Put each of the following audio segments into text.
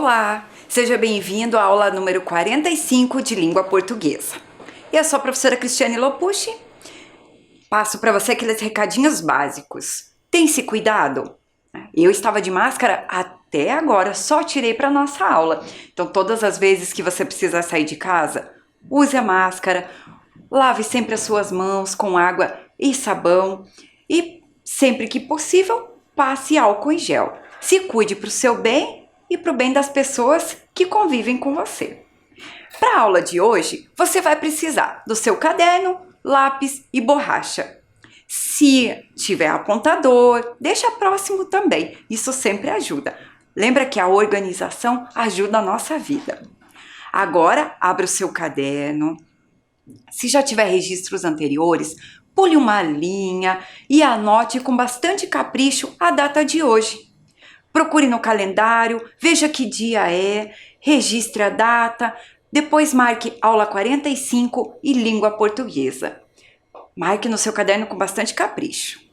Olá, seja bem-vindo à aula número 45 de língua portuguesa. Eu sou a professora Cristiane Lopucci. Passo para você aqueles recadinhos básicos. Tem-se cuidado? Eu estava de máscara até agora, só tirei para nossa aula. Então, todas as vezes que você precisar sair de casa, use a máscara, lave sempre as suas mãos com água e sabão e, sempre que possível, passe álcool em gel. Se cuide para o seu bem e para o bem das pessoas que convivem com você. Para a aula de hoje, você vai precisar do seu caderno, lápis e borracha. Se tiver apontador, deixa próximo também, isso sempre ajuda. Lembra que a organização ajuda a nossa vida. Agora, abra o seu caderno. Se já tiver registros anteriores, pule uma linha e anote com bastante capricho a data de hoje. Procure no calendário, veja que dia é, registre a data, depois marque aula 45 e língua portuguesa. Marque no seu caderno com bastante capricho.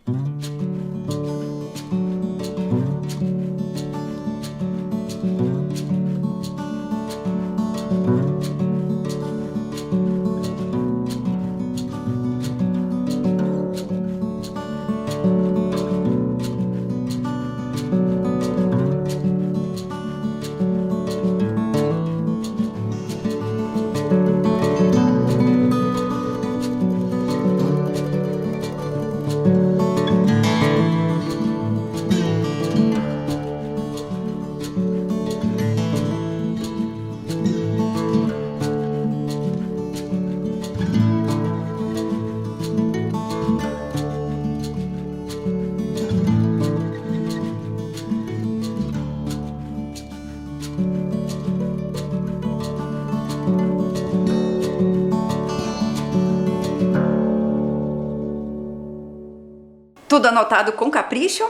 Tudo anotado com capricho?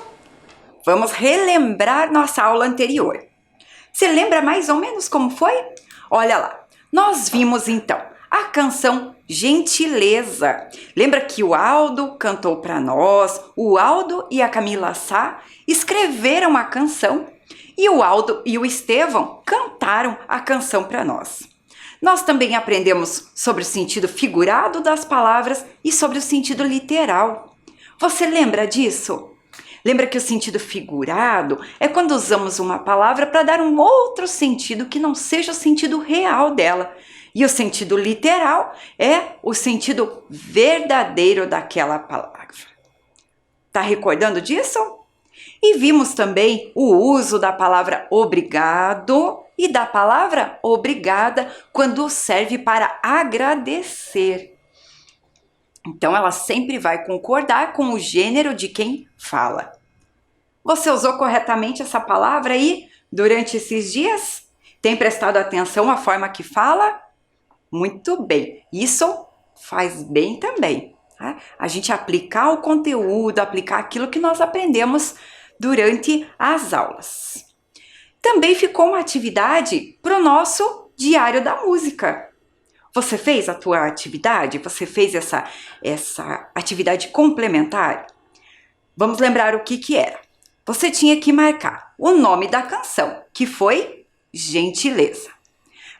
Vamos relembrar nossa aula anterior. Você lembra mais ou menos como foi? Olha lá, nós vimos então a canção Gentileza. Lembra que o Aldo cantou para nós, o Aldo e a Camila Sá escreveram a canção e o Aldo e o Estevão cantaram a canção para nós. Nós também aprendemos sobre o sentido figurado das palavras e sobre o sentido literal. Você lembra disso? Lembra que o sentido figurado é quando usamos uma palavra para dar um outro sentido que não seja o sentido real dela. E o sentido literal é o sentido verdadeiro daquela palavra. Tá recordando disso? E vimos também o uso da palavra obrigado e da palavra obrigada quando serve para agradecer. Então, ela sempre vai concordar com o gênero de quem fala. Você usou corretamente essa palavra aí durante esses dias? Tem prestado atenção à forma que fala? Muito bem, isso faz bem também. Tá? A gente aplicar o conteúdo, aplicar aquilo que nós aprendemos durante as aulas. Também ficou uma atividade para o nosso Diário da Música. Você fez a tua atividade? Você fez essa atividade complementar? Vamos lembrar o que era. Você tinha que marcar o nome da canção, que foi Gentileza.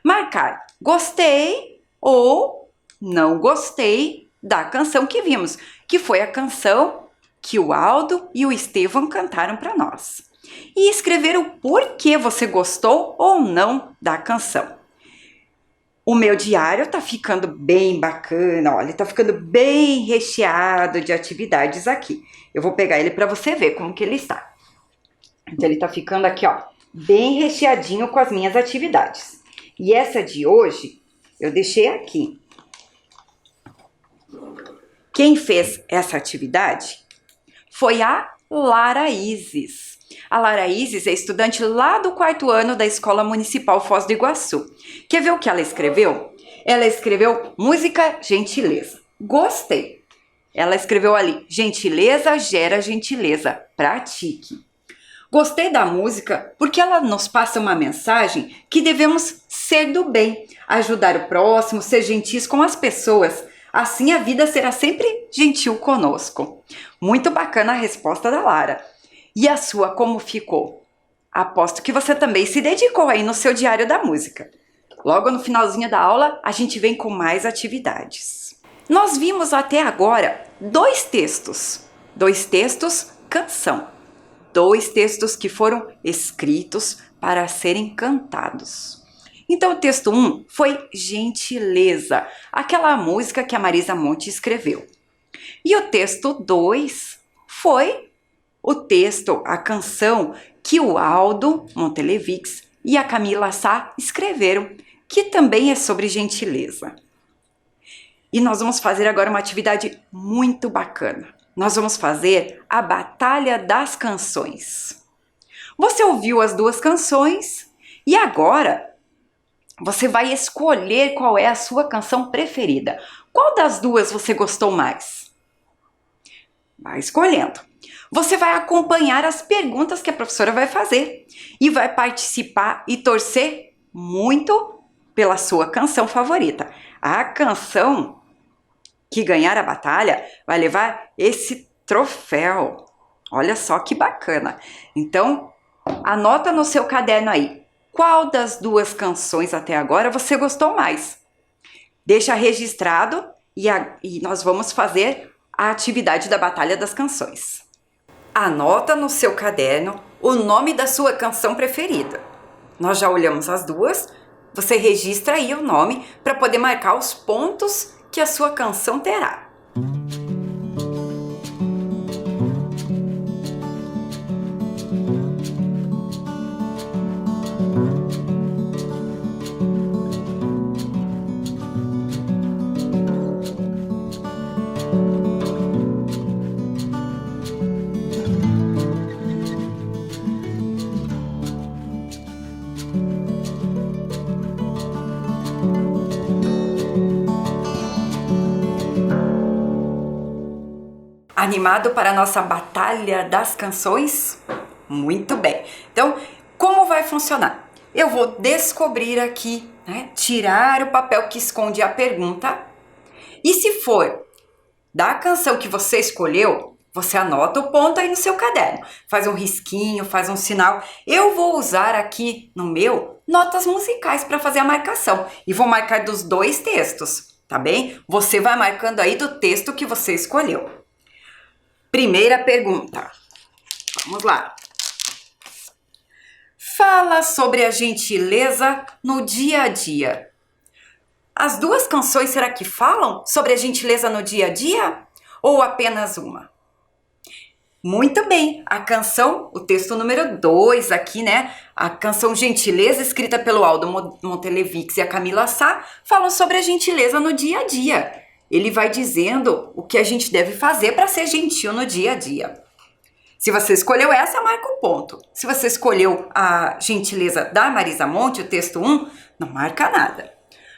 Marcar gostei ou não gostei da canção que vimos, que foi a canção que o Aldo e o Estevão cantaram para nós. E escrever o porquê você gostou ou não da canção. O meu diário tá ficando bem bacana, olha, tá ficando bem recheado de atividades aqui. Eu vou pegar ele para você ver como que ele está. Então, ele tá ficando aqui, ó, bem recheadinho com as minhas atividades. E essa de hoje, eu deixei aqui. Quem fez essa atividade foi a Lara Isis. A Lara Isis é estudante lá do 4º ano da Escola Municipal Foz do Iguaçu. Quer ver o que ela escreveu? Ela escreveu música gentileza. Gostei. Ela escreveu ali, gentileza gera gentileza. Pratique. Gostei da música porque ela nos passa uma mensagem que devemos ser do bem, ajudar o próximo, ser gentis com as pessoas. Assim a vida será sempre gentil conosco. Muito bacana a resposta da Lara. E a sua como ficou? Aposto que você também se dedicou aí no seu diário da música. Logo no finalzinho da aula, a gente vem com mais atividades. Nós vimos até agora dois textos canção. Dois textos que foram escritos para serem cantados. Então o texto 1 foi Gentileza, aquela música que a Marisa Monte escreveu. E o texto 2 foi o texto, a canção que o Aldo Montelevix e a Camila Sá escreveram, que também é sobre gentileza. E nós vamos fazer agora uma atividade muito bacana. Nós vamos fazer a Batalha das Canções. Você ouviu as duas canções e agora você vai escolher qual é a sua canção preferida. Qual das duas você gostou mais? Vai escolhendo. Você vai acompanhar as perguntas que a professora vai fazer e vai participar e torcer muito pela sua canção favorita. A canção que ganhar a batalha vai levar esse troféu. Olha só que bacana. Então, anota no seu caderno aí. Qual das duas canções até agora você gostou mais? Deixa registrado e nós vamos fazer a atividade da Batalha das Canções. Anota no seu caderno o nome da sua canção preferida. Nós já olhamos as duas, você registra aí o nome para poder marcar os pontos que a sua canção terá. Animado para a nossa Batalha das Canções? Muito bem! Então, como vai funcionar? Eu vou descobrir aqui, tirar o papel que esconde a pergunta. E se for da canção que você escolheu, você anota o ponto aí no seu caderno. Faz um risquinho, faz um sinal. Eu vou usar aqui no meu notas musicais para fazer a marcação. E vou marcar dos dois textos, tá bem? Você vai marcando aí do texto que você escolheu. Primeira pergunta. Vamos lá. Fala sobre a gentileza no dia a dia. As duas canções, será que falam sobre a gentileza no dia a dia? Ou apenas uma? Muito bem, a canção, o texto número 2 aqui, A canção Gentileza, escrita pelo Aldo Montelevix e a Camila Sá, fala sobre a gentileza no dia a dia. Ele vai dizendo o que a gente deve fazer para ser gentil no dia a dia. Se você escolheu essa, marca o ponto. Se você escolheu a gentileza da Marisa Monte, o texto 1, não marca nada.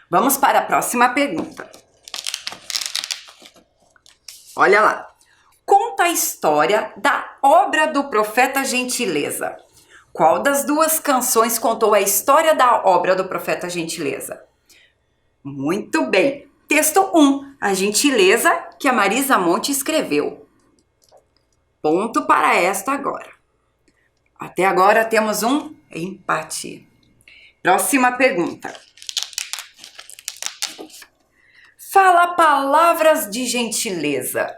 Vamos para a próxima pergunta. Olha lá. Conta a história da obra do profeta Gentileza. Qual das duas canções contou a história da obra do profeta Gentileza? Muito bem. Texto 1, a gentileza que a Marisa Monte escreveu. Ponto para esta agora. Até agora temos um empate. Próxima pergunta. Fala palavras de gentileza.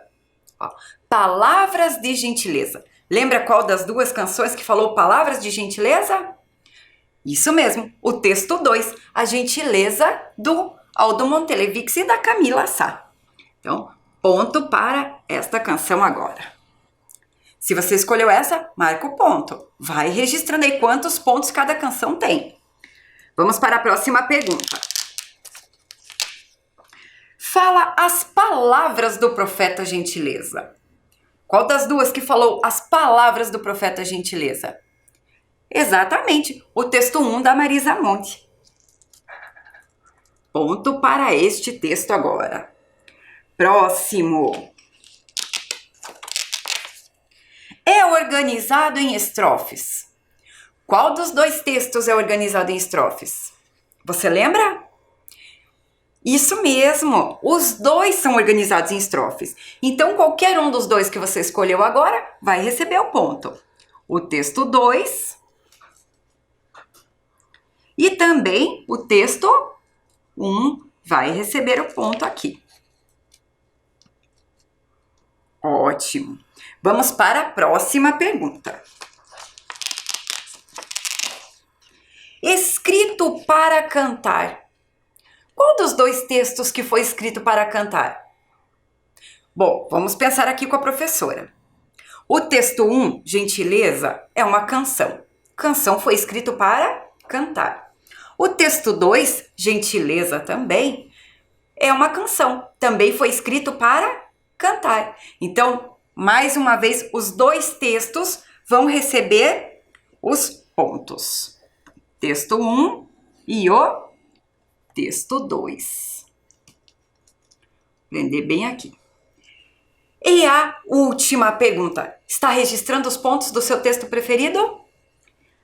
Palavras de gentileza. Lembra qual das duas canções que falou palavras de gentileza? Isso mesmo, o texto 2, a gentileza do Aldo Montelevix e da Camila Sá. Então, ponto para esta canção agora. Se você escolheu essa, marca o ponto. Vai registrando aí quantos pontos cada canção tem. Vamos para a próxima pergunta. Fala as palavras do profeta Gentileza. Qual das duas que falou as palavras do profeta Gentileza? Exatamente, o texto 1 da Marisa Monte. Ponto para este texto agora. Próximo. É organizado em estrofes. Qual dos dois textos é organizado em estrofes? Você lembra? Isso mesmo, os dois são organizados em estrofes. Então, qualquer um dos dois que você escolheu agora vai receber o ponto. O texto 2 também o texto 1 vai receber o ponto aqui. Ótimo. Vamos para a próxima pergunta. Escrito para cantar. Qual dos dois textos que foi escrito para cantar? Bom, vamos pensar aqui com a professora. O texto 1, Gentileza, é uma canção. Canção foi escrito para cantar. O texto 2, Gentileza também, é uma canção. Também foi escrito para cantar. Então, mais uma vez, os dois textos vão receber os pontos. Texto 1 e o texto 2. Aprender bem aqui. E a última pergunta. Está registrando os pontos do seu texto preferido?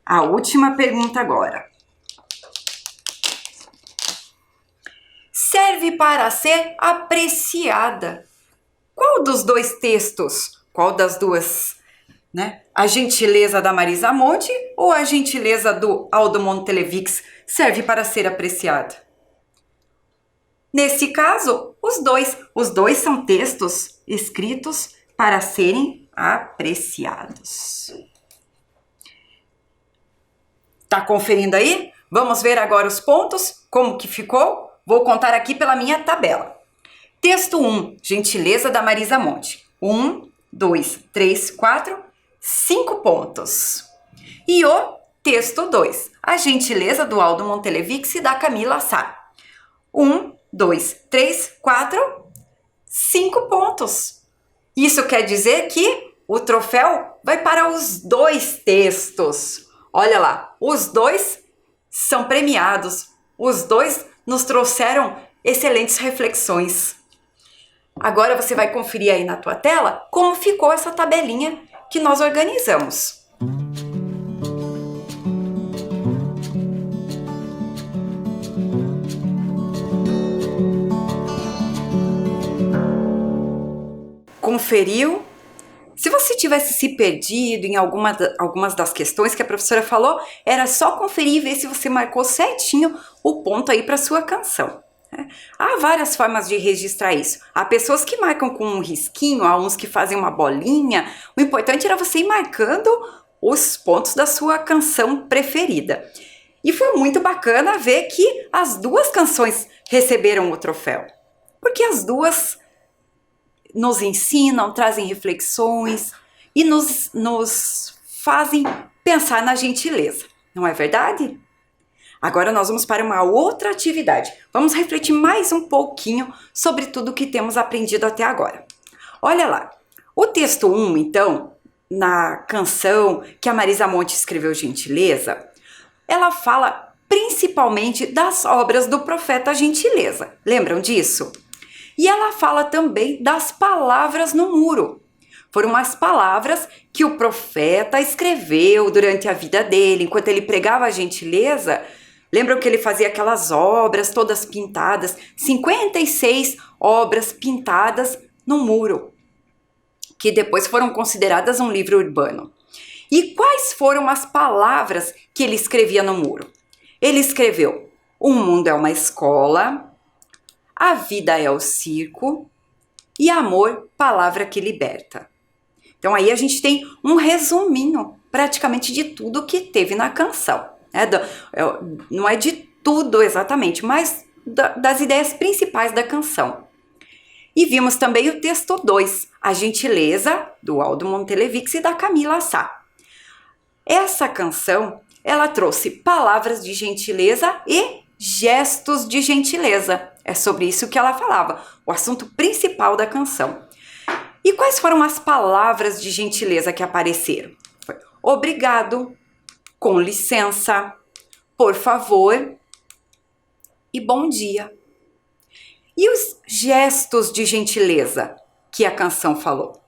A última pergunta agora. Serve para ser apreciada. Qual dos dois textos? Qual das duas? A Gentileza da Marisa Monte ou a Gentileza do Aldo Montelevics serve para ser apreciada? Nesse caso, os dois são textos escritos para serem apreciados. Tá conferindo aí? Vamos ver agora os pontos, como que ficou? Vou contar aqui pela minha tabela. Texto 1, Gentileza da Marisa Monte. 1, 2, 3, 4, 5 pontos. E o texto 2, A Gentileza do Aldo Montelevics e da Camila Sá. 1, 2, 3, 4, 5 pontos. Isso quer dizer que o troféu vai para os dois textos. Olha lá, os dois são premiados. Os dois nos trouxeram excelentes reflexões. Agora você vai conferir aí na tua tela como ficou essa tabelinha que nós organizamos. Conferiu? Se você tivesse se perdido em algumas das questões que a professora falou, era só conferir e ver se você marcou certinho o ponto aí para sua canção. Há várias formas de registrar isso. Há pessoas que marcam com um risquinho, há uns que fazem uma bolinha. O importante era você ir marcando os pontos da sua canção preferida. E foi muito bacana ver que as duas canções receberam o troféu. Porque as duas nos ensinam, trazem reflexões e nos fazem pensar na gentileza. Não é verdade? Agora nós vamos para uma outra atividade. Vamos refletir mais um pouquinho sobre tudo que temos aprendido até agora. Olha lá, o texto 1, então, na canção que a Marisa Monte escreveu Gentileza, ela fala principalmente das obras do profeta Gentileza. Lembram disso? E ela fala também das palavras no muro. Foram as palavras que o profeta escreveu durante a vida dele, enquanto ele pregava a gentileza. Lembram que ele fazia aquelas obras todas pintadas, 56 obras pintadas no muro, que depois foram consideradas um livro urbano. E quais foram as palavras que ele escrevia no muro? Ele escreveu: o mundo é uma escola, a vida é o circo e amor, palavra que liberta. Então aí a gente tem um resuminho praticamente de tudo que teve na canção. Não é de tudo exatamente, mas das ideias principais da canção. E vimos também o texto 2, A Gentileza, do Aldo Montelevics e da Camila Sá. Essa canção, ela trouxe palavras de gentileza e gestos de gentileza. É sobre isso que ela falava, o assunto principal da canção. E quais foram as palavras de gentileza que apareceram? Foi obrigado, com licença, por favor e bom dia. E os gestos de gentileza que a canção falou?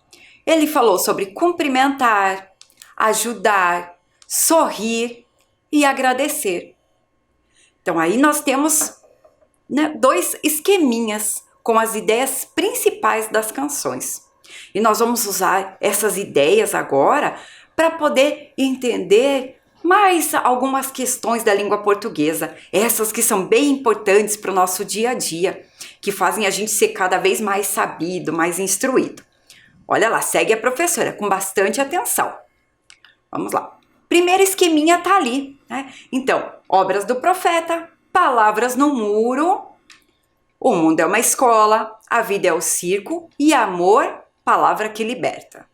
Ele falou sobre cumprimentar, ajudar, sorrir e agradecer. Então aí nós temos dois esqueminhas com as ideias principais das canções. E nós vamos usar essas ideias agora para poder entender mais algumas questões da língua portuguesa, essas que são bem importantes para o nosso dia a dia, que fazem a gente ser cada vez mais sabido, mais instruído. Olha lá, segue a professora com bastante atenção. Vamos lá. Primeiro esqueminha tá ali, né? Então, obras do profeta, palavras no muro, o mundo é uma escola, a vida é o circo e amor, palavra que liberta.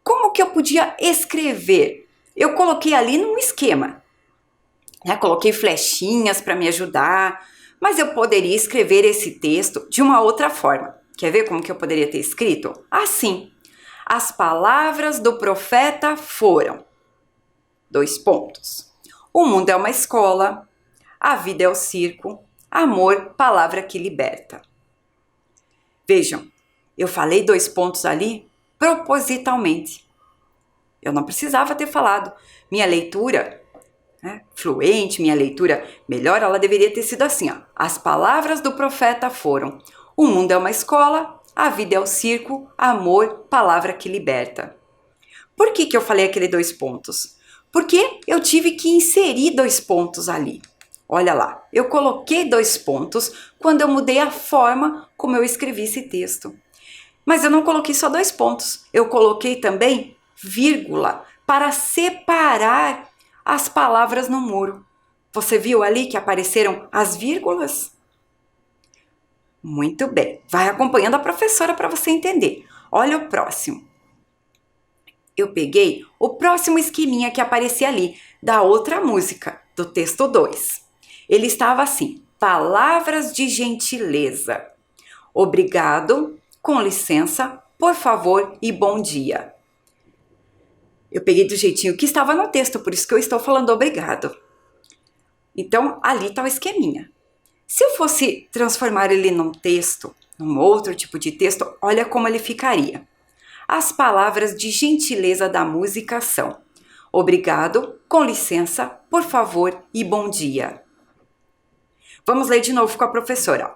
Como que eu podia escrever? Eu coloquei ali num esquema, né? Coloquei flechinhas para me ajudar, mas eu poderia escrever esse texto de uma outra forma. Quer ver como que eu poderia ter escrito? Assim, as palavras do profeta foram, : o mundo é uma escola, a vida é o circo, amor, palavra que liberta. Vejam, eu falei 2 pontos ali propositalmente. Eu não precisava ter falado. Minha leitura, né, fluente, minha leitura melhor, ela deveria ter sido assim, ó. As palavras do profeta foram: o mundo é uma escola, a vida é o circo, amor, palavra que liberta. Por que eu falei aquele 2 pontos? Porque eu tive que inserir 2 pontos ali. Olha lá, eu coloquei 2 pontos quando eu mudei a forma como eu escrevi esse texto. Mas eu não coloquei só 2 pontos, eu coloquei também vírgula para separar as palavras no muro. Você viu ali que apareceram as vírgulas? Muito bem, vai acompanhando a professora para você entender. Olha o próximo. Eu peguei o próximo esqueminha que aparecia ali, da outra música, do texto 2. Ele estava assim: palavras de gentileza. Obrigado, com licença, por favor e bom dia. Eu peguei do jeitinho que estava no texto, por isso que eu estou falando obrigado. Então, ali está o esqueminha. Se eu fosse transformar ele num texto, num outro tipo de texto, olha como ele ficaria. As palavras de gentileza da música são: obrigado, com licença, por favor e bom dia. Vamos ler de novo com a professora.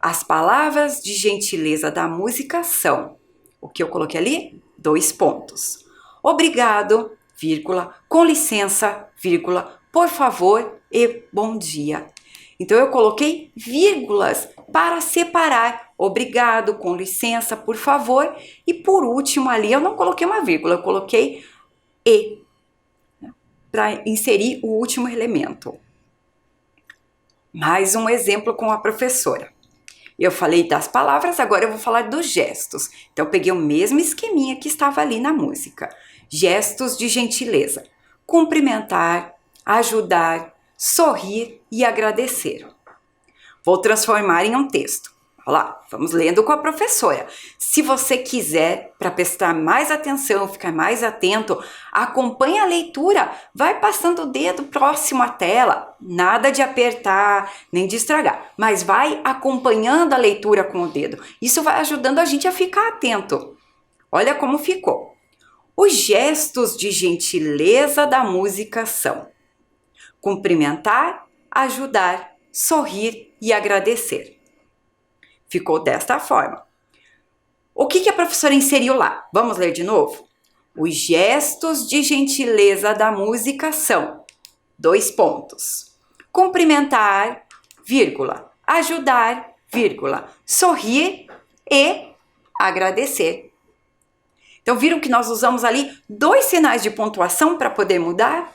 As palavras de gentileza da música são, o que eu coloquei ali? 2 pontos. Obrigado, vírgula, com licença, vírgula, por favor e bom dia. Então, eu coloquei vírgulas para separar obrigado, com licença, por favor. E por último ali, eu não coloquei uma vírgula, eu coloquei e, né, para inserir o último elemento. Mais um exemplo com a professora. Eu falei das palavras, agora eu vou falar dos gestos. Então, eu peguei o mesmo esqueminha que estava ali na música. Gestos de gentileza: cumprimentar, ajudar, sorrir e agradecer. Vou transformar em um texto. Olha lá, vamos lendo com a professora. Se você quiser, para prestar mais atenção, ficar mais atento, acompanhe a leitura, vai passando o dedo próximo à tela, nada de apertar, nem de estragar, mas vai acompanhando a leitura com o dedo. Isso vai ajudando a gente a ficar atento. Olha como ficou. Os gestos de gentileza da música são: cumprimentar, ajudar, sorrir e agradecer. Ficou desta forma. O que a professora inseriu lá? Vamos ler de novo? Os gestos de gentileza da música são: 2 pontos. Cumprimentar, vírgula, ajudar, vírgula, sorrir e agradecer. Então, viram que nós usamos ali 2 sinais de pontuação para poder mudar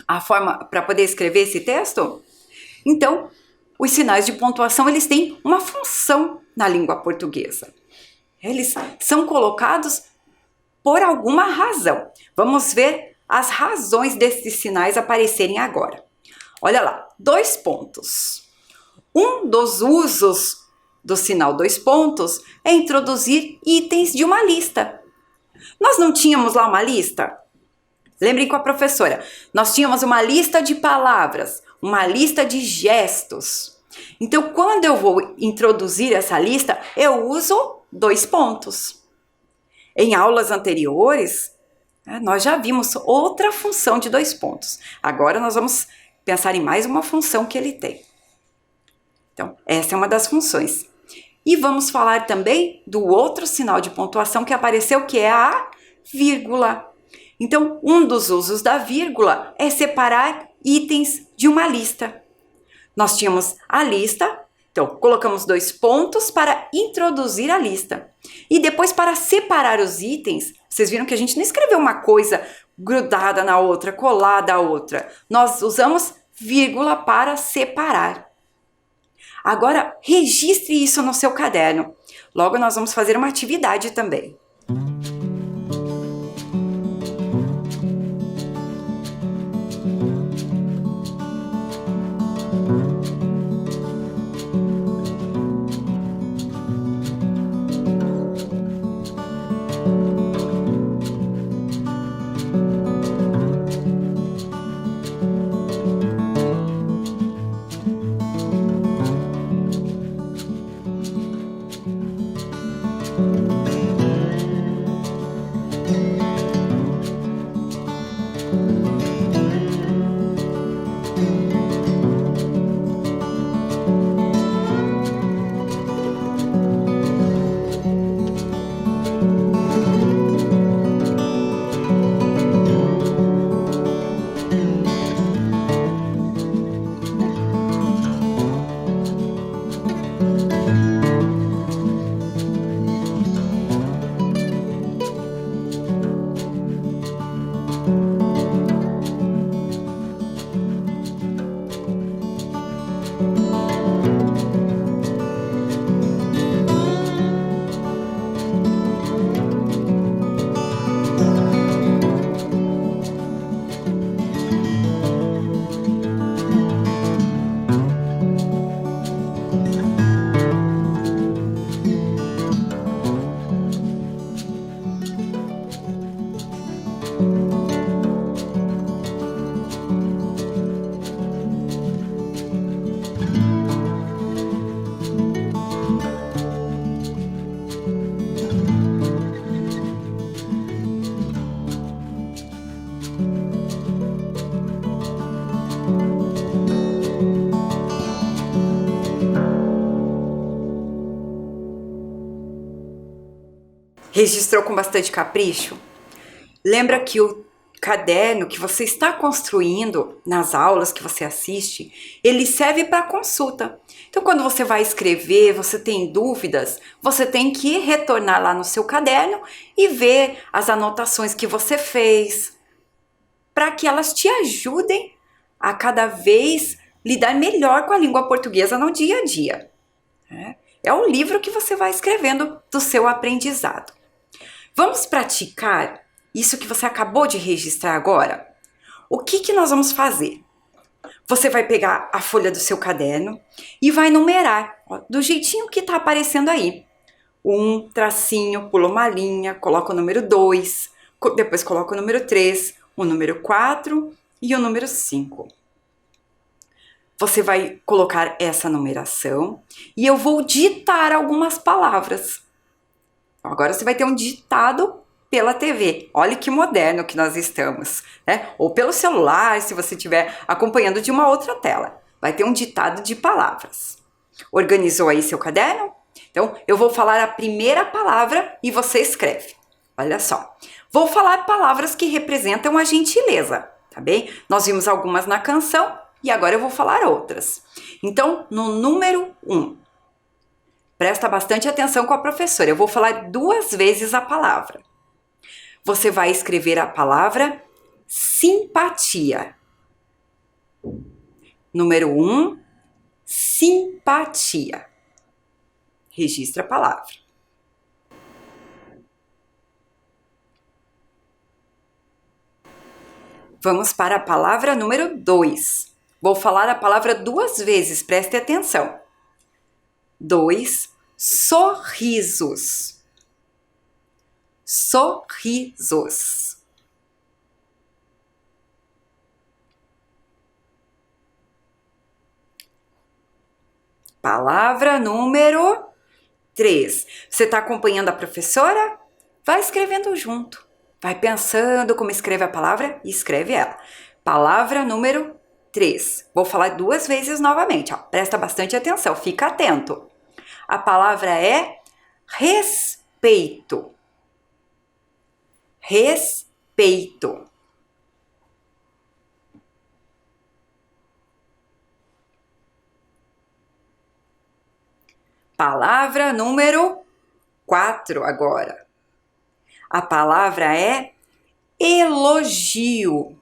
a forma, para poder escrever esse texto? Então, os sinais de pontuação, eles têm uma função na língua portuguesa. Eles são colocados por alguma razão. Vamos ver as razões desses sinais aparecerem agora. Olha lá, 2 pontos. Um dos usos do sinal 2 pontos é introduzir itens de uma lista. Nós não tínhamos lá uma lista? Lembrem com a professora, nós tínhamos uma lista de palavras, uma lista de gestos. Então, quando eu vou introduzir essa lista, eu uso 2 pontos. Em aulas anteriores, nós já vimos outra função de 2 pontos. Agora, nós vamos pensar em mais uma função que ele tem. Então, essa é uma das funções. E vamos falar também do outro sinal de pontuação que apareceu, que é a vírgula. Então, um dos usos da vírgula é separar itens de uma lista. Nós tínhamos a lista, então colocamos 2 pontos para introduzir a lista. E depois, para separar os itens, vocês viram que a gente não escreveu uma coisa grudada na outra, colada à outra. Nós usamos vírgula para separar. Agora, registre isso no seu caderno. Logo, nós vamos fazer uma atividade também. Registrou com bastante capricho? Lembra que o caderno que você está construindo nas aulas que você assiste, ele serve para consulta. Então, quando você vai escrever, você tem dúvidas, você tem que retornar lá no seu caderno e ver as anotações que você fez, para que elas te ajudem a cada vez lidar melhor com a língua portuguesa no dia a dia. É um livro que você vai escrevendo do seu aprendizado. Vamos praticar isso que você acabou de registrar agora? O que nós vamos fazer? Você vai pegar a folha do seu caderno e vai numerar, ó, do jeitinho que está aparecendo aí. 1, tracinho, pula uma linha, coloca o número 2, depois coloca o número 3, o número 4 e o número 5. Você vai colocar essa numeração e eu vou ditar algumas palavras. Agora você vai ter um ditado pela TV. Olha que moderno que nós estamos, né? Ou pelo celular, se você estiver acompanhando de uma outra tela. Vai ter um ditado de palavras. Organizou aí seu caderno? Então, eu vou falar a primeira palavra e você escreve. Olha só. Vou falar palavras que representam a gentileza, tá bem? Nós vimos algumas na canção e agora eu vou falar outras. Então, no número 1. Presta bastante atenção com a professora. Eu vou falar 2 vezes a palavra. Você vai escrever a palavra simpatia. Número 1, simpatia. Registra a palavra. Vamos para a palavra número 2. Vou falar a palavra 2 vezes, preste atenção. 2, sorrisos. Sorrisos. Palavra número 3. Você está acompanhando a professora? Vai escrevendo junto. Vai pensando como escreve a palavra e escreve ela. Palavra número 3. Vou falar 2 vezes novamente. Ó. Presta bastante atenção, fica atento. A palavra é respeito. Respeito. respeito. Palavra número 4 agora. A palavra é elogio.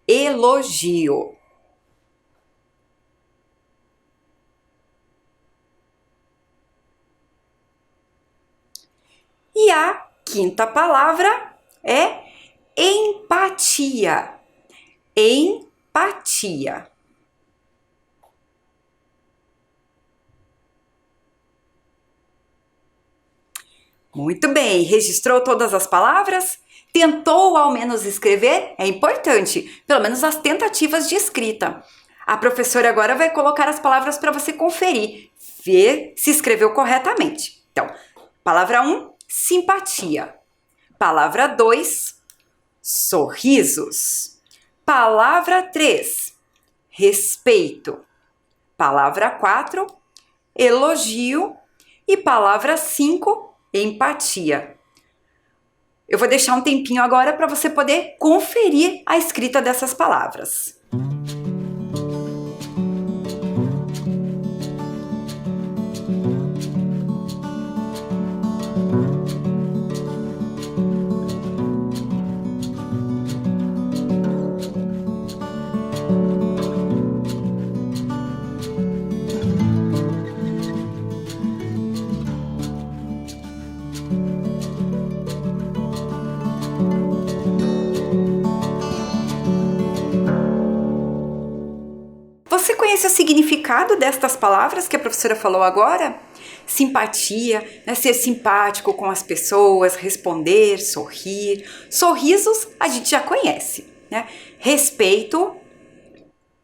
Elogio. E a quinta palavra é empatia. Empatia. Muito bem, registrou todas as palavras? Tentou ao menos escrever? É importante, pelo menos as tentativas de escrita. A professora agora vai colocar as palavras para você conferir, ver se escreveu corretamente. Então, palavra 1, simpatia. Palavra 2, sorrisos. Palavra 3, respeito. Palavra 4, elogio. E palavra 5, empatia. Eu vou deixar um tempinho agora para você poder conferir a escrita dessas palavras. Você conhece o significado destas palavras que a professora falou agora? Simpatia, né? Ser simpático com as pessoas, responder, sorrir. Sorrisos a gente já conhece, né? Respeito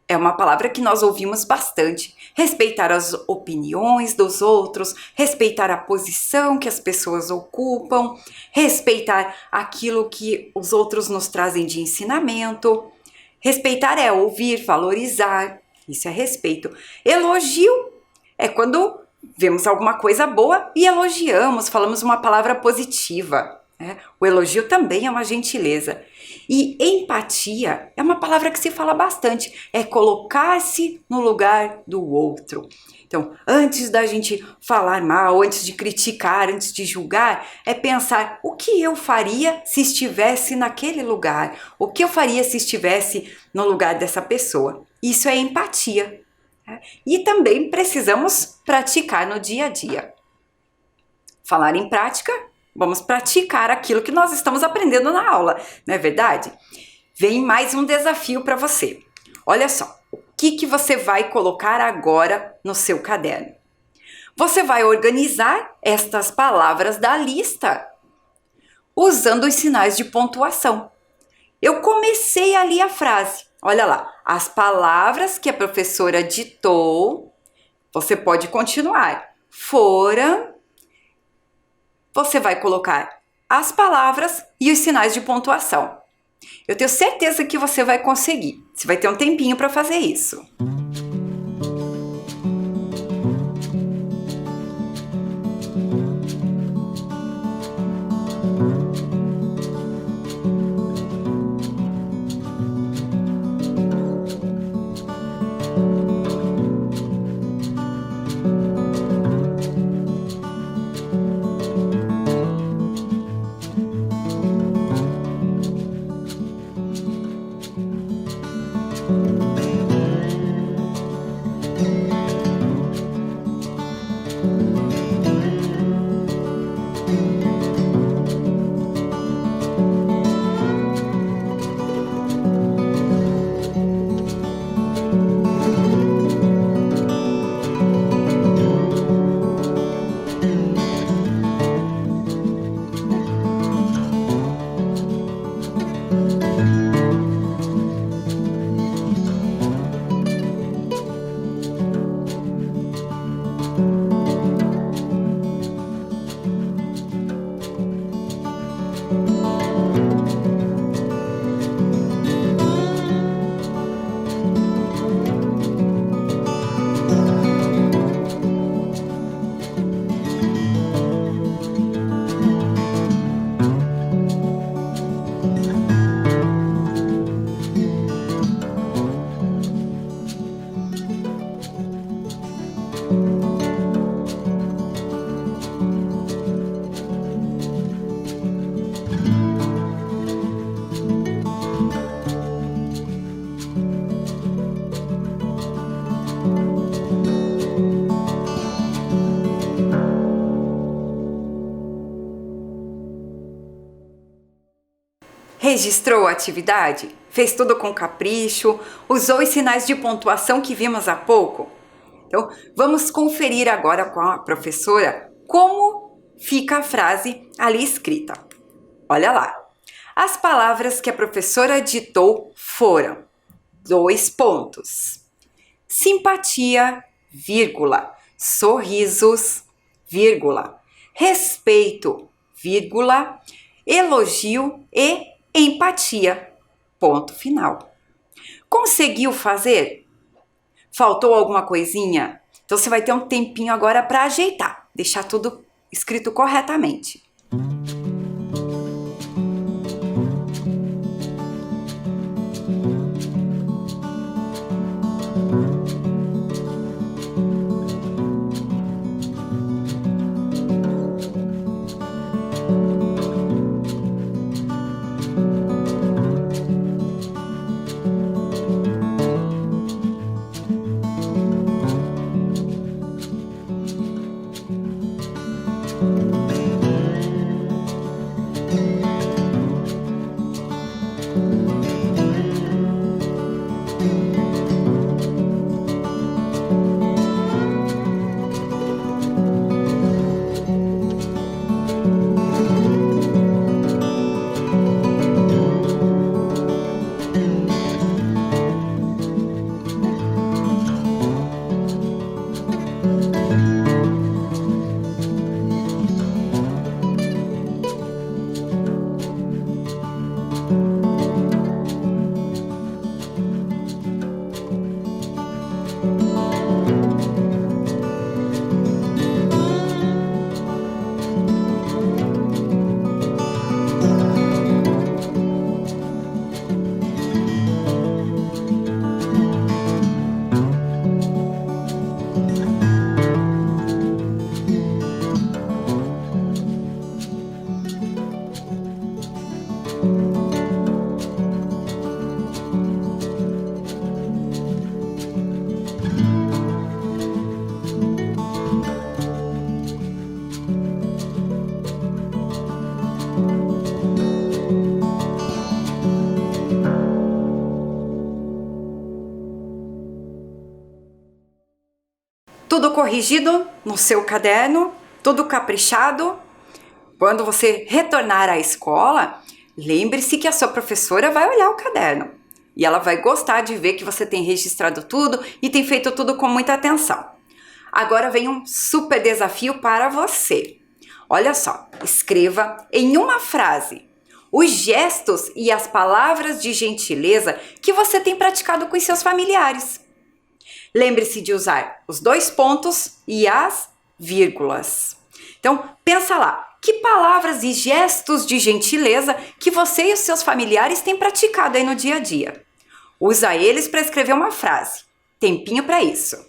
é uma palavra que nós ouvimos bastante. Respeitar as opiniões dos outros, respeitar a posição que as pessoas ocupam, respeitar aquilo que os outros nos trazem de ensinamento. Respeitar é ouvir, valorizar. Isso é respeito. Elogio é quando vemos alguma coisa boa e elogiamos, falamos uma palavra positiva. Né? O elogio também é uma gentileza. E empatia é uma palavra que se fala bastante. É colocar-se no lugar do outro. Então, antes da gente falar mal, antes de criticar, antes de julgar, é pensar o que eu faria se estivesse naquele lugar? O que eu faria se estivesse no lugar dessa pessoa? Isso é empatia. Né? E também precisamos praticar no dia a dia. Falar em prática, vamos praticar aquilo que nós estamos aprendendo na aula, não é verdade? Vem mais um desafio para você. Olha só, o que você vai colocar agora no seu caderno? Você vai organizar estas palavras da lista usando os sinais de pontuação. Eu comecei ali a frase. Olha lá, as palavras que a professora ditou, você pode continuar. Foram, você vai colocar as palavras e os sinais de pontuação. Eu tenho certeza que você vai conseguir. Você vai ter um tempinho para fazer isso. Registrou a atividade? Fez tudo com capricho? Usou os sinais de pontuação que vimos há pouco? Então, vamos conferir agora com a professora como fica a frase ali escrita. Olha lá. As palavras que a professora ditou foram: 2 pontos. Simpatia, vírgula. Sorrisos, vírgula. Respeito, vírgula. Elogio e empatia. Ponto final. Conseguiu fazer? Faltou alguma coisinha? Então você vai ter um tempinho agora para ajeitar, deixar tudo escrito corretamente. Tudo corrigido no seu caderno, tudo caprichado. Quando você retornar à escola, lembre-se que a sua professora vai olhar o caderno e ela vai gostar de ver que você tem registrado tudo e tem feito tudo com muita atenção. Agora vem um super desafio para você. Olha só, escreva em uma frase os gestos e as palavras de gentileza que você tem praticado com seus familiares. Lembre-se de usar os 2 pontos e as vírgulas. Então, pensa lá, que palavras e gestos de gentileza que você e os seus familiares têm praticado aí no dia a dia. Usa eles para escrever uma frase. Tempinho para isso.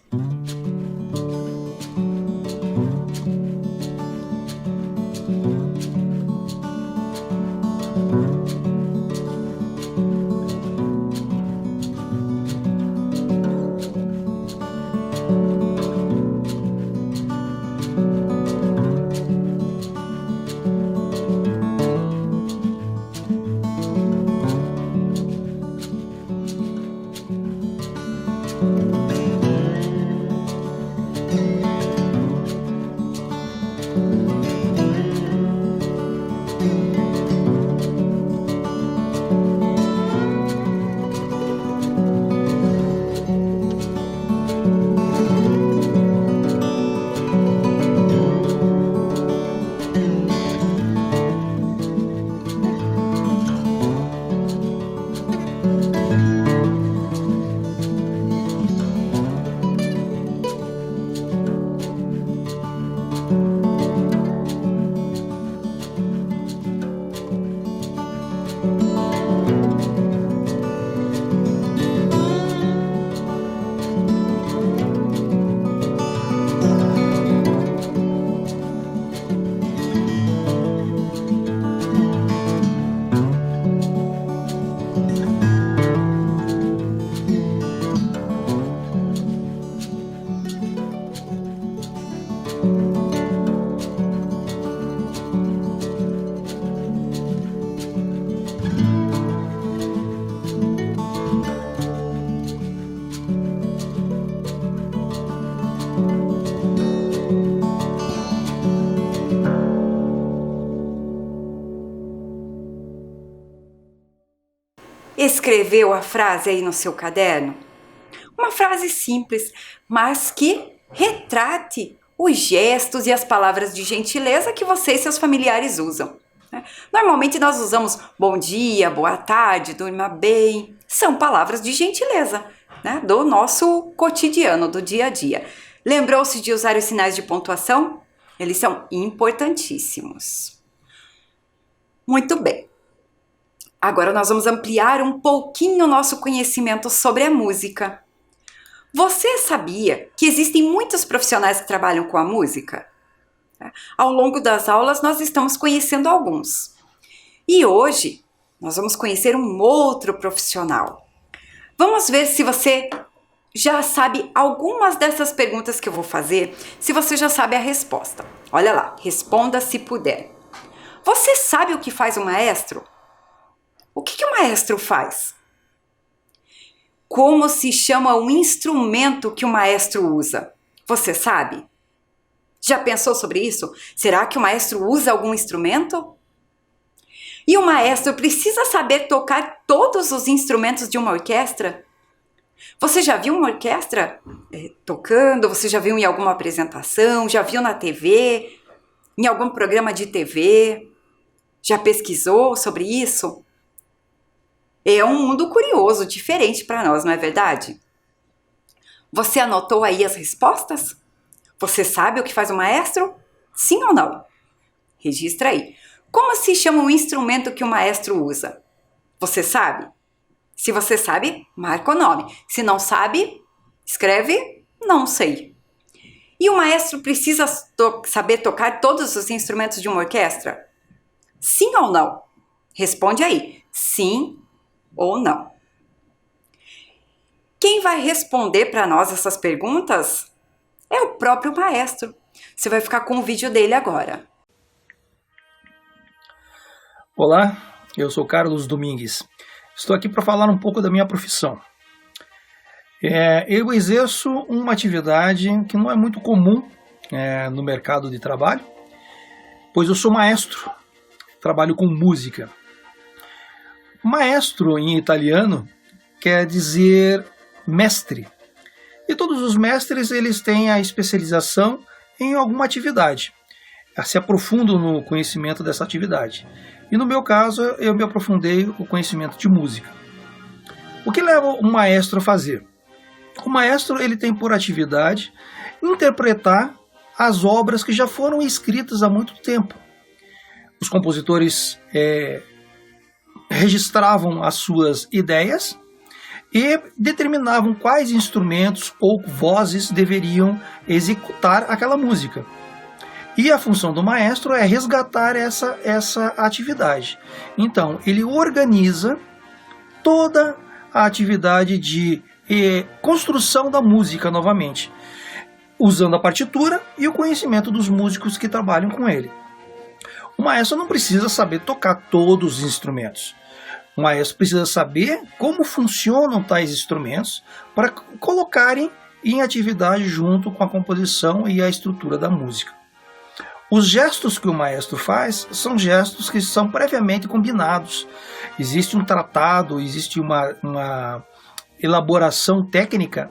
escreveu a frase aí no seu caderno? Uma frase simples, mas que retrate os gestos e as palavras de gentileza que você e seus familiares usam. Normalmente nós usamos bom dia, boa tarde, durma bem. São palavras de gentileza, né, do nosso cotidiano, do dia a dia. Lembrou-se de usar os sinais de pontuação? Eles são importantíssimos. Muito bem. Agora nós vamos ampliar um pouquinho o nosso conhecimento sobre a música. Você sabia que existem muitos profissionais que trabalham com a música? Ao longo das aulas nós estamos conhecendo alguns. E hoje nós vamos conhecer um outro profissional. Vamos ver se você já sabe algumas dessas perguntas que eu vou fazer, se você já sabe a resposta. Olha lá, responda se puder. Você sabe o que faz um maestro? O que o maestro faz? Como se chama o instrumento que o maestro usa? Você sabe? Já pensou sobre isso? Será que o maestro usa algum instrumento? E o maestro precisa saber tocar todos os instrumentos de uma orquestra? Você já viu uma orquestra tocando? Você já viu em alguma apresentação? Já viu na TV? Em algum programa de TV? Já pesquisou sobre isso? É um mundo curioso, diferente para nós, não é verdade? Você anotou aí as respostas? Você sabe o que faz o maestro? Sim ou não? Registra aí. Como se chama o instrumento que o maestro usa? Você sabe? Se você sabe, marca o nome. Se não sabe, escreve não sei. E o maestro precisa saber tocar todos os instrumentos de uma orquestra? Sim ou não? Responde aí. Sim ou não. Quem vai responder para nós essas perguntas é o próprio maestro. Você vai ficar com o vídeo dele agora. Olá, eu sou Carlos Domingues. Estou aqui para falar um pouco da minha profissão. Eu exerço uma atividade que não é muito comum no mercado de trabalho, pois eu sou maestro, trabalho com música. Maestro em italiano quer dizer mestre. E todos os mestres eles têm a especialização em alguma atividade, se aprofundam no conhecimento dessa atividade. E no meu caso, eu me aprofundei no conhecimento de música. O que leva o maestro a fazer? O maestro ele tem por atividade interpretar as obras que já foram escritas há muito tempo. Os compositores registravam as suas ideias e determinavam quais instrumentos ou vozes deveriam executar aquela música. E a função do maestro é resgatar essa atividade. Então, ele organiza toda a atividade de construção da música novamente, usando a partitura e o conhecimento dos músicos que trabalham com ele. O maestro não precisa saber tocar todos os instrumentos. O maestro precisa saber como funcionam tais instrumentos para colocarem em atividade junto com a composição e a estrutura da música. Os gestos que o maestro faz são gestos que são previamente combinados. Existe um tratado, existe uma elaboração técnica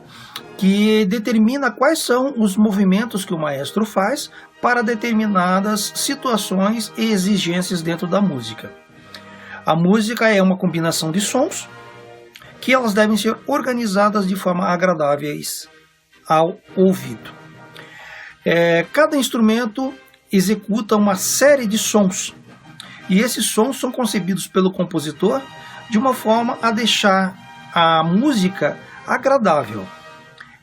que determina quais são os movimentos que o maestro faz para determinadas situações e exigências dentro da música. A música é uma combinação de sons que elas devem ser organizadas de forma agradáveis ao ouvido. Cada instrumento executa uma série de sons e esses sons são concebidos pelo compositor de uma forma a deixar a música agradável.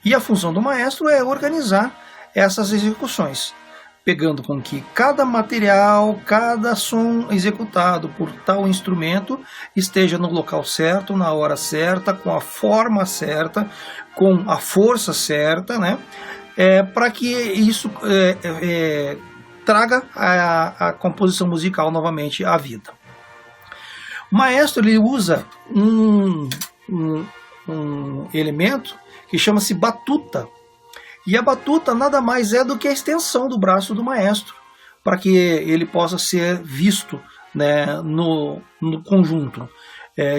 E a função do maestro é organizar essas execuções, pegando com que cada material, cada som executado por tal instrumento esteja no local certo, na hora certa, com a forma certa, com a força certa, né? Para que isso traga a composição musical novamente à vida. O maestro ele usa um elemento que chama-se batuta. E a batuta nada mais é do que a extensão do braço do maestro, para que ele possa ser visto, né, no conjunto.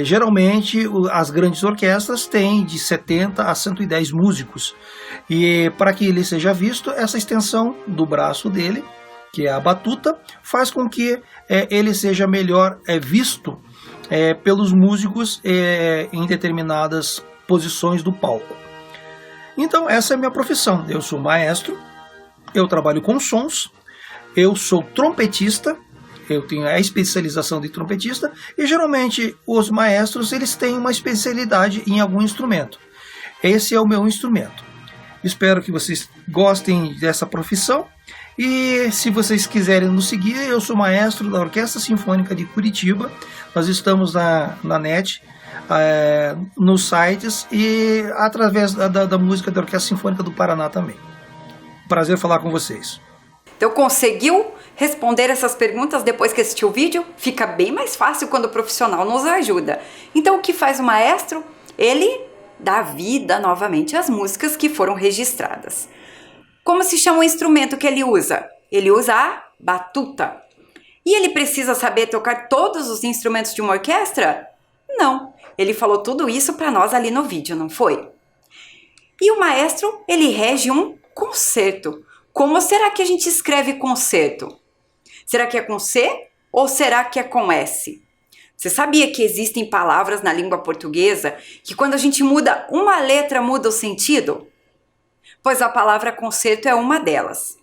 Geralmente, as grandes orquestras têm de 70 a 110 músicos. E para que ele seja visto, essa extensão do braço dele, que é a batuta, faz com que ele seja melhor visto pelos músicos em determinadas posições do palco. Então, essa é a minha profissão. Eu sou maestro, eu trabalho com sons, eu sou trompetista, eu tenho a especialização de trompetista, e geralmente os maestros eles têm uma especialidade em algum instrumento. Esse é o meu instrumento. Espero que vocês gostem dessa profissão, e se vocês quiserem nos seguir, eu sou maestro da Orquestra Sinfônica de Curitiba. Nós estamos na net, nos sites e através da música da Orquestra Sinfônica do Paraná também. Prazer falar com vocês. Então conseguiu responder essas perguntas depois que assistiu o vídeo? Fica bem mais fácil quando o profissional nos ajuda. Então o que faz o maestro? Ele dá vida novamente às músicas que foram registradas. Como se chama o instrumento que ele usa? Ele usa a batuta. E ele precisa saber tocar todos os instrumentos de uma orquestra? Não. Ele falou tudo isso para nós ali no vídeo, não foi? E o maestro, ele rege um concerto. Como será que a gente escreve concerto? Será que é com C ou será que é com S? Você sabia que existem palavras na língua portuguesa que quando a gente muda uma letra muda o sentido? Pois a palavra concerto é uma delas.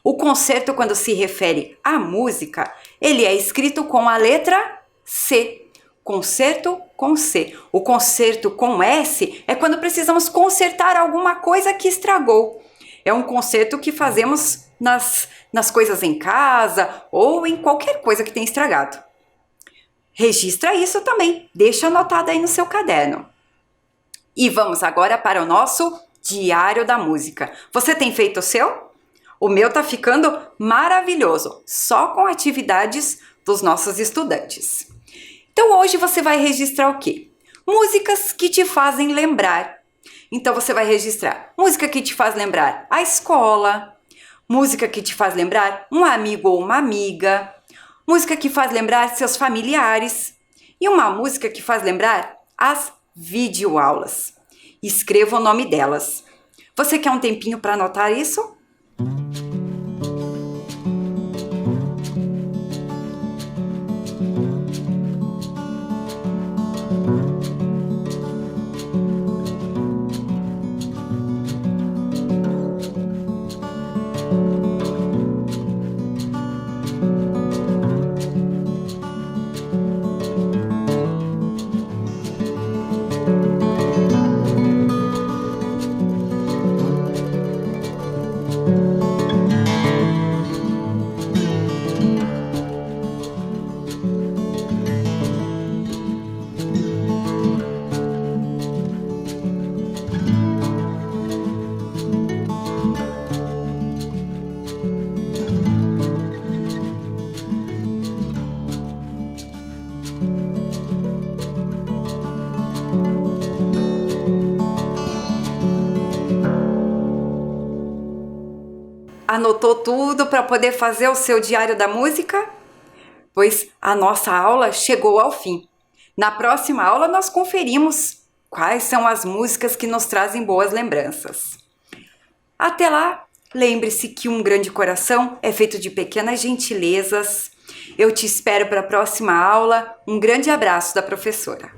O concerto, quando se refere à música, ele é escrito com a letra C. Concerto com C. O concerto com S é quando precisamos consertar alguma coisa que estragou. É um concerto que fazemos nas coisas em casa ou em qualquer coisa que tenha estragado. Registra isso também, deixa anotado aí no seu caderno. E vamos agora para o nosso Diário da Música. Você tem feito o seu? O meu tá ficando maravilhoso, só com atividades dos nossos estudantes. Então hoje você vai registrar o quê? Músicas que te fazem lembrar. Então você vai registrar música que te faz lembrar a escola, música que te faz lembrar um amigo ou uma amiga, música que faz lembrar seus familiares e uma música que faz lembrar as videoaulas. Escreva o nome delas. Você quer um tempinho para anotar isso? Anotou tudo para poder fazer o seu diário da música? Pois a nossa aula chegou ao fim. Na próxima aula nós conferimos quais são as músicas que nos trazem boas lembranças. Até lá, lembre-se que um grande coração é feito de pequenas gentilezas. Eu te espero para a próxima aula. Um grande abraço da professora.